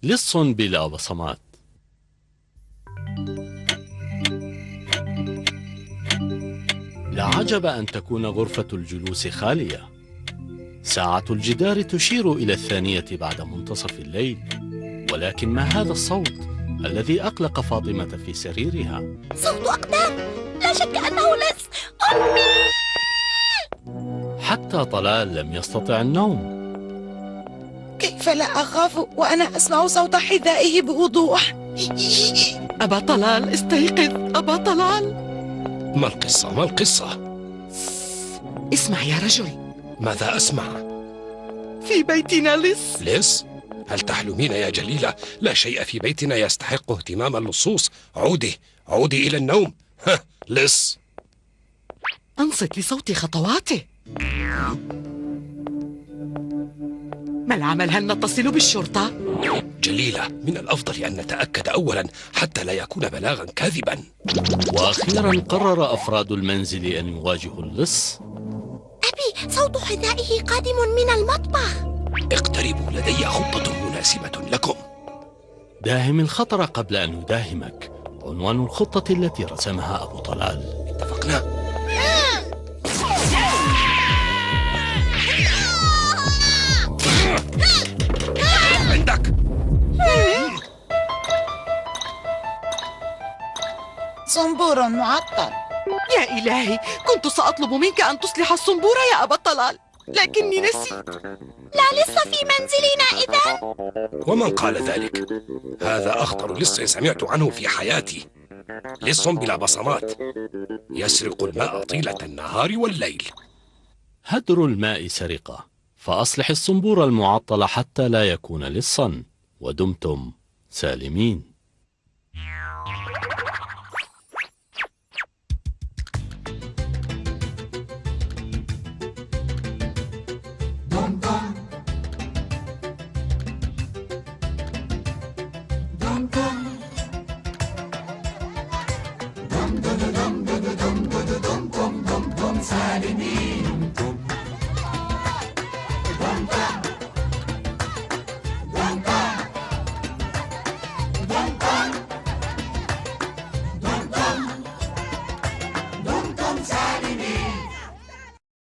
لص بلا بصمات. لا عجب أن تكون غرفة الجلوس خالية. ساعة الجدار تشير إلى 2 بعد منتصف الليل، ولكن ما هذا الصوت الذي أقلق فاطمة في سريرها؟ صوت أقدام، لا شك أنه لص. أمي! حتى طلال لم يستطع النوم. كيف لا أخاف وأنا أسمع صوت حذائه بوضوح؟ أبا طلال، استيقظ أبا طلال. ما القصة؟ ما القصة؟ اسمع يا رجل. ماذا أسمع؟ في بيتنا لص. لص؟ هل تحلمين يا جليلة؟ لا شيء في بيتنا يستحق اهتمام اللصوص. عودي إلى النوم. لص. أنصت لصوت خطواته. ما العمل؟ هل نتصل بالشرطة؟ جليلة، من الأفضل أن نتأكد أولا حتى لا يكون بلاغا كاذبا. وأخيرا قرر أفراد المنزل أن يواجهوا اللص. أبي، صوت حذائه قادم من المطبخ. اقتربوا، لدي خطة مناسبة لكم. داهم الخطر قبل أن يداهمك، عنوان الخطة التي رسمها أبو طلال. اتفقنا؟ عندك. صنبور معطل. يا إلهي، كنت سأطلب منك أن تصلح الصنبور يا أبا طلال، لكني نسيت. لا لص في منزلنا إذن؟ ومن قال ذلك؟ هذا أخطر لص سمعت عنه في حياتي. لص بلا بصمات، يسرق الماء طيلة النهار والليل. هدر الماء سرقة، فأصلح الصنبور المعطل حتى لا يكون لصا، ودمتم سالمين.